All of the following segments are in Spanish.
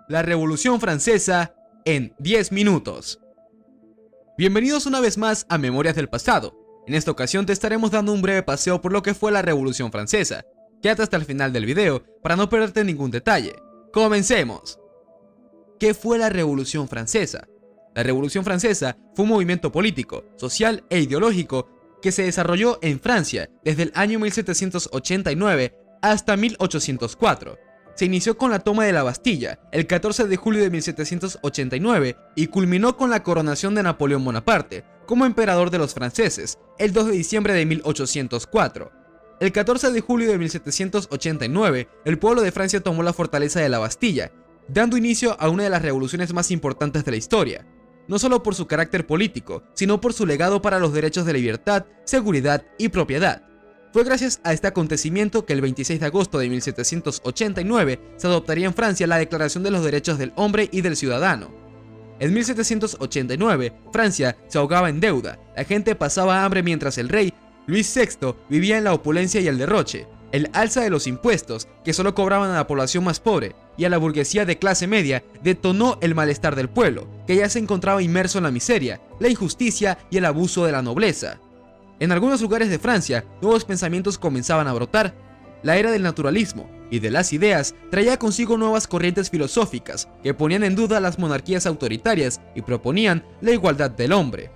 La Revolución Francesa en 10 minutos. Bienvenidos una vez más a Memorias del Pasado. En esta ocasión te estaremos dando un breve paseo por lo que fue la Revolución Francesa. Quédate hasta el final del video para no perderte ningún detalle. ¡Comencemos! ¿Qué fue la Revolución Francesa? La Revolución Francesa fue un movimiento político, social e ideológico que se desarrolló en Francia desde el año 1789 hasta 1804. Se inició con la toma de la Bastilla el 14 de julio de 1789 y culminó con la coronación de Napoleón Bonaparte como emperador de los franceses el 2 de diciembre de 1804. El 14 de julio de 1789, el pueblo de Francia tomó la fortaleza de la Bastilla, dando inicio a una de las revoluciones más importantes de la historia, no solo por su carácter político, sino por su legado para los derechos de libertad, seguridad y propiedad. Fue gracias a este acontecimiento que el 26 de agosto de 1789 se adoptaría en Francia la Declaración de los Derechos del Hombre y del Ciudadano. En 1789, Francia se ahogaba en deuda, la gente pasaba hambre mientras el rey, Luis VI, vivía en la opulencia y el derroche. El alza de los impuestos, que solo cobraban a la población más pobre y a la burguesía de clase media, detonó el malestar del pueblo, que ya se encontraba inmerso en la miseria, la injusticia y el abuso de la nobleza. En algunos lugares de Francia, nuevos pensamientos comenzaban a brotar. La era del naturalismo y de las ideas traía consigo nuevas corrientes filosóficas que ponían en duda las monarquías autoritarias y proponían la igualdad del hombre.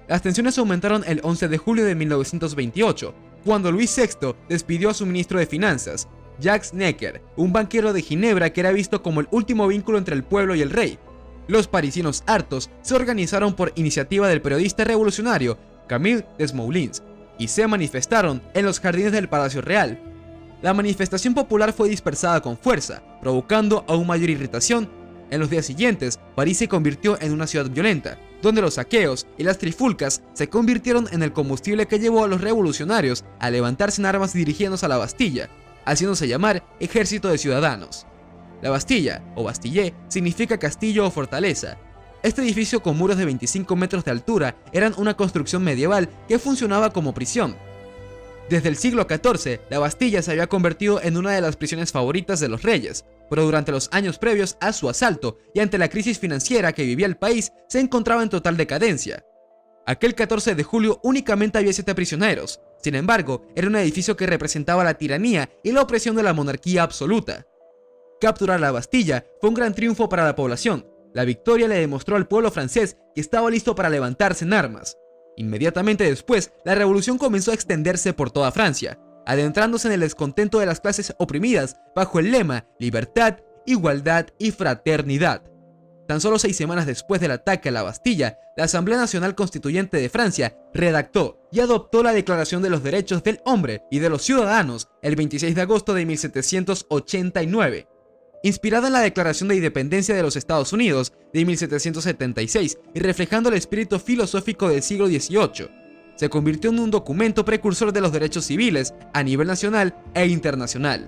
Las tensiones aumentaron el 11 de julio de 1928, cuando Luis VI despidió a su ministro de Finanzas, Jacques Necker, un banquero de Ginebra que era visto como el último vínculo entre el pueblo y el rey. Los parisinos hartos se organizaron por iniciativa del periodista revolucionario Camille Desmoulins y se manifestaron en los jardines del Palacio Real. La manifestación popular fue dispersada con fuerza, provocando aún mayor irritación. En los días siguientes, París se convirtió en una ciudad violenta, donde los saqueos y las trifulcas se convirtieron en el combustible que llevó a los revolucionarios a levantarse en armas dirigiéndose a la Bastilla, haciéndose llamar Ejército de Ciudadanos. La Bastilla, o Bastille, significa castillo o fortaleza. Este edificio con muros de 25 metros de altura eran una construcción medieval que funcionaba como prisión. Desde el siglo XIV, la Bastilla se había convertido en una de las prisiones favoritas de los reyes, pero durante los años previos a su asalto y ante la crisis financiera que vivía el país, se encontraba en total decadencia. Aquel 14 de julio únicamente había 7 prisioneros, sin embargo, era un edificio que representaba la tiranía y la opresión de la monarquía absoluta. Capturar la Bastilla fue un gran triunfo para la población. La victoria le demostró al pueblo francés que estaba listo para levantarse en armas. Inmediatamente después, la revolución comenzó a extenderse por toda Francia, adentrándose en el descontento de las clases oprimidas bajo el lema libertad, igualdad y fraternidad. Tan solo 6 semanas después del ataque a la Bastilla, la Asamblea Nacional Constituyente de Francia redactó y adoptó la Declaración de los Derechos del Hombre y de los Ciudadanos el 26 de agosto de 1789. Inspirada en la Declaración de Independencia de los Estados Unidos de 1776 y reflejando el espíritu filosófico del siglo XVIII, se convirtió en un documento precursor de los derechos civiles a nivel nacional e internacional.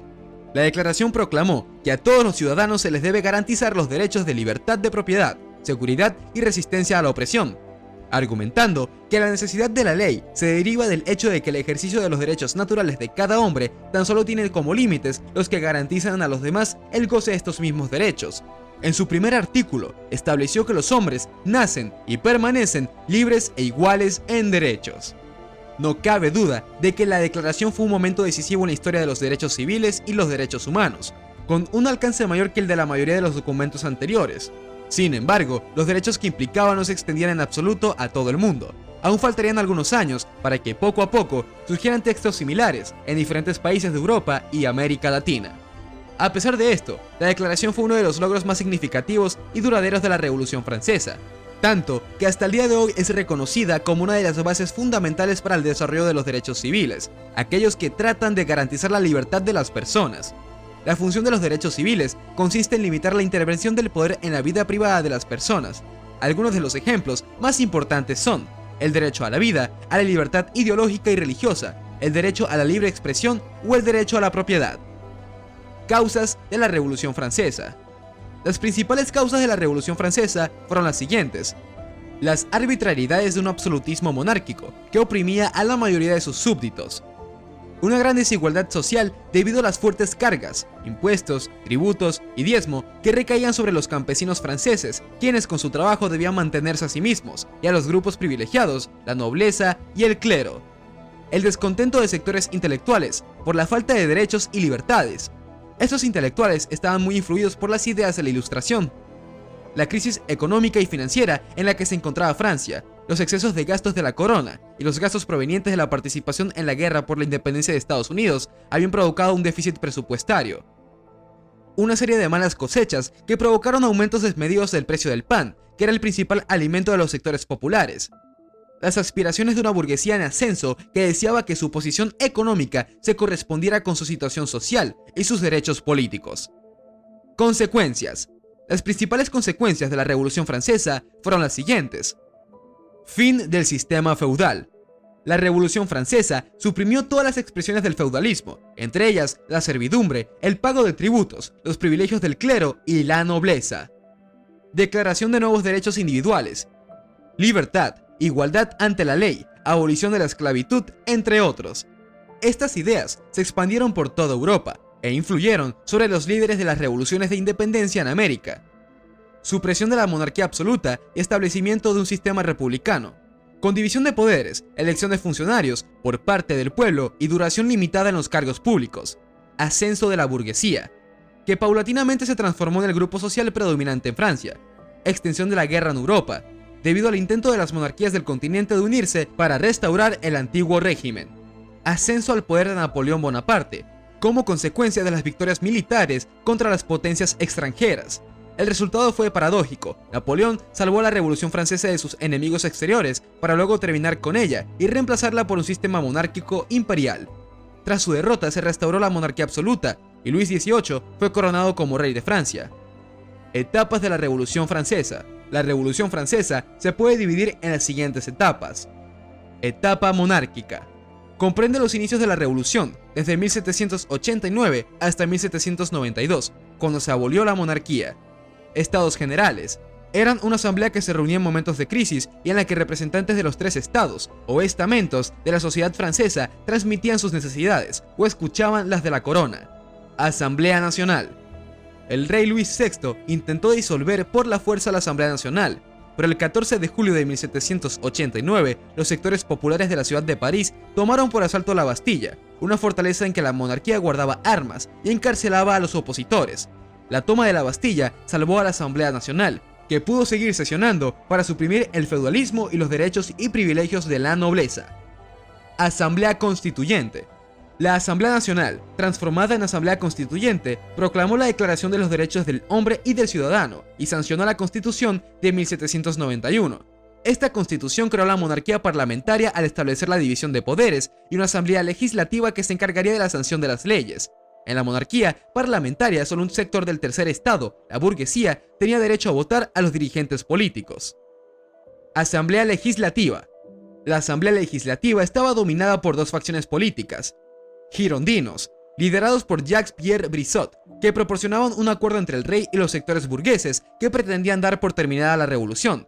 La declaración proclamó que a todos los ciudadanos se les debe garantizar los derechos de libertad de propiedad, seguridad y resistencia a la opresión, argumentando que la necesidad de la ley se deriva del hecho de que el ejercicio de los derechos naturales de cada hombre tan solo tiene como límites los que garantizan a los demás el goce de estos mismos derechos. En su primer artículo, estableció que los hombres nacen y permanecen libres e iguales en derechos. No cabe duda de que la declaración fue un momento decisivo en la historia de los derechos civiles y los derechos humanos, con un alcance mayor que el de la mayoría de los documentos anteriores. Sin embargo, los derechos que implicaba no se extendían en absoluto a todo el mundo. Aún faltarían algunos años para que poco a poco surgieran textos similares en diferentes países de Europa y América Latina. A pesar de esto, la declaración fue uno de los logros más significativos y duraderos de la Revolución Francesa, tanto que hasta el día de hoy es reconocida como una de las bases fundamentales para el desarrollo de los derechos civiles, aquellos que tratan de garantizar la libertad de las personas. La función de los derechos civiles consiste en limitar la intervención del poder en la vida privada de las personas. Algunos de los ejemplos más importantes son el derecho a la vida, a la libertad ideológica y religiosa, el derecho a la libre expresión o el derecho a la propiedad. Causas de la Revolución Francesa. Las principales causas de la Revolución Francesa fueron las siguientes: las arbitrariedades de un absolutismo monárquico que oprimía a la mayoría de sus súbditos, una gran desigualdad social debido a las fuertes cargas, impuestos, tributos y diezmo que recaían sobre los campesinos franceses, quienes con su trabajo debían mantenerse a sí mismos, y a los grupos privilegiados, la nobleza y el clero. El descontento de sectores intelectuales por la falta de derechos y libertades. Estos intelectuales estaban muy influidos por las ideas de la Ilustración. La crisis económica y financiera en la que se encontraba Francia, los excesos de gastos de la corona y los gastos provenientes de la participación en la guerra por la independencia de Estados Unidos habían provocado un déficit presupuestario. Una serie de malas cosechas que provocaron aumentos desmedidos del precio del pan, que era el principal alimento de los sectores populares. Las aspiraciones de una burguesía en ascenso que deseaba que su posición económica se correspondiera con su situación social y sus derechos políticos. Consecuencias. Las principales consecuencias de la Revolución Francesa fueron las siguientes. Fin del sistema feudal. La Revolución Francesa suprimió todas las expresiones del feudalismo, entre ellas la servidumbre, el pago de tributos, los privilegios del clero y la nobleza. Declaración de nuevos derechos individuales. Libertad, igualdad ante la ley, abolición de la esclavitud, entre otros. Estas ideas se expandieron por toda Europa e influyeron sobre los líderes de las revoluciones de independencia en América. Supresión de la monarquía absoluta y establecimiento de un sistema republicano, con división de poderes, elección de funcionarios por parte del pueblo y duración limitada en los cargos públicos. Ascenso de la burguesía, que paulatinamente se transformó en el grupo social predominante en Francia. Extensión de la guerra en Europa, debido al intento de las monarquías del continente de unirse para restaurar el antiguo régimen. Ascenso al poder de Napoleón Bonaparte, como consecuencia de las victorias militares contra las potencias extranjeras. El resultado fue paradójico. Napoleón salvó a la Revolución Francesa de sus enemigos exteriores para luego terminar con ella y reemplazarla por un sistema monárquico imperial. Tras su derrota se restauró la monarquía absoluta y Luis XVIII fue coronado como rey de Francia. Etapas de la Revolución Francesa. La Revolución Francesa se puede dividir en las siguientes etapas. Etapa monárquica. Comprende los inicios de la Revolución, desde 1789 hasta 1792, cuando se abolió la monarquía. Estados Generales. Eran una asamblea que se reunía en momentos de crisis y en la que representantes de los tres estados o estamentos de la sociedad francesa transmitían sus necesidades o escuchaban las de la corona. Asamblea Nacional. El rey Luis VI intentó disolver por la fuerza la Asamblea Nacional, pero el 14 de julio de 1789, los sectores populares de la ciudad de París tomaron por asalto la Bastilla, una fortaleza en que la monarquía guardaba armas y encarcelaba a los opositores. La toma de la Bastilla salvó a la Asamblea Nacional, que pudo seguir sesionando para suprimir el feudalismo y los derechos y privilegios de la nobleza. Asamblea Constituyente. La Asamblea Nacional, transformada en Asamblea Constituyente, proclamó la Declaración de los Derechos del Hombre y del Ciudadano y sancionó la Constitución de 1791. Esta Constitución creó la monarquía parlamentaria al establecer la división de poderes y una asamblea legislativa que se encargaría de la sanción de las leyes. En la monarquía parlamentaria, solo un sector del tercer estado, la burguesía, tenía derecho a votar a los dirigentes políticos. Asamblea Legislativa. La Asamblea Legislativa estaba dominada por dos facciones políticas: girondinos, liderados por Jacques-Pierre Brissot, que proporcionaban un acuerdo entre el rey y los sectores burgueses que pretendían dar por terminada la revolución.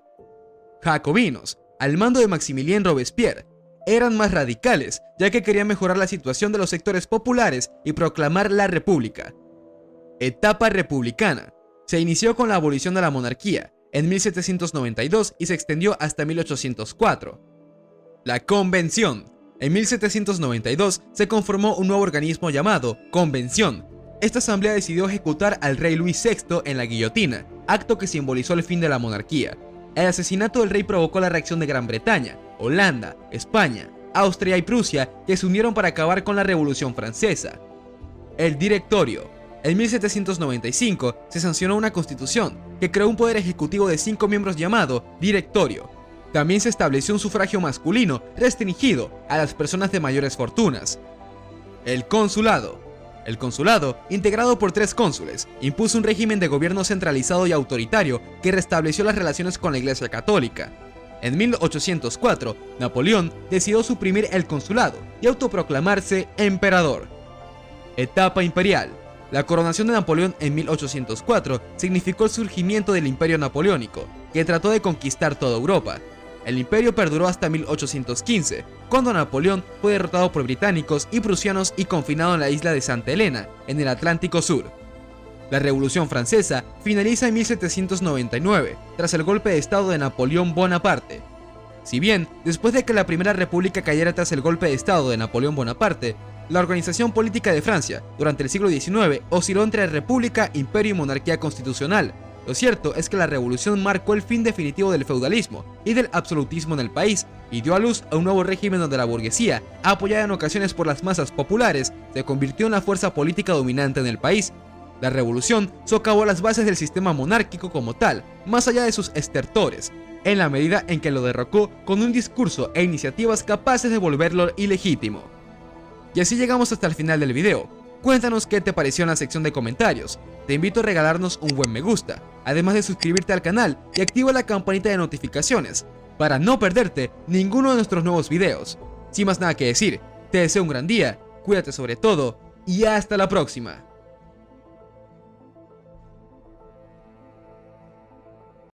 Jacobinos, al mando de Maximilien Robespierre, eran más radicales, ya que querían mejorar la situación de los sectores populares y proclamar la república. Etapa republicana. Se inició con la abolición de la monarquía en 1792 y se extendió hasta 1804. La Convención. En 1792 se conformó un nuevo organismo llamado Convención. Esta asamblea decidió ejecutar al rey Luis VI en la guillotina, acto que simbolizó el fin de la monarquía. El asesinato del rey provocó la reacción de Gran Bretaña, Holanda, España, Austria y Prusia, que se unieron para acabar con la Revolución Francesa. El Directorio. En 1795 se sancionó una constitución que creó un poder ejecutivo de 5 miembros llamado Directorio. También se estableció un sufragio masculino restringido a las personas de mayores fortunas. El Consulado. El consulado, integrado por 3 cónsules, impuso un régimen de gobierno centralizado y autoritario que restableció las relaciones con la Iglesia Católica. En 1804, Napoleón decidió suprimir el consulado y autoproclamarse emperador. Etapa imperial. La coronación de Napoleón en 1804 significó el surgimiento del Imperio Napoleónico, que trató de conquistar toda Europa. El imperio perduró hasta 1815, cuando Napoleón fue derrotado por británicos y prusianos y confinado en la isla de Santa Helena, en el Atlántico Sur. La Revolución Francesa finaliza en 1799, tras el golpe de estado de Napoleón Bonaparte. Si bien, después de que la Primera República cayera tras el golpe de estado de Napoleón Bonaparte, la organización política de Francia durante el siglo XIX osciló entre república, imperio y monarquía constitucional. Lo cierto es que la revolución marcó el fin definitivo del feudalismo y del absolutismo en el país y dio a luz a un nuevo régimen donde la burguesía, apoyada en ocasiones por las masas populares, se convirtió en la fuerza política dominante en el país. La revolución socavó las bases del sistema monárquico como tal, más allá de sus estertores, en la medida en que lo derrocó con un discurso e iniciativas capaces de volverlo ilegítimo. Y así llegamos hasta el final del video. Cuéntanos qué te pareció en la sección de comentarios. Te invito a regalarnos un buen me gusta, además de suscribirte al canal y activa la campanita de notificaciones para no perderte ninguno de nuestros nuevos videos. Sin más nada que decir, te deseo un gran día, cuídate sobre todo y hasta la próxima.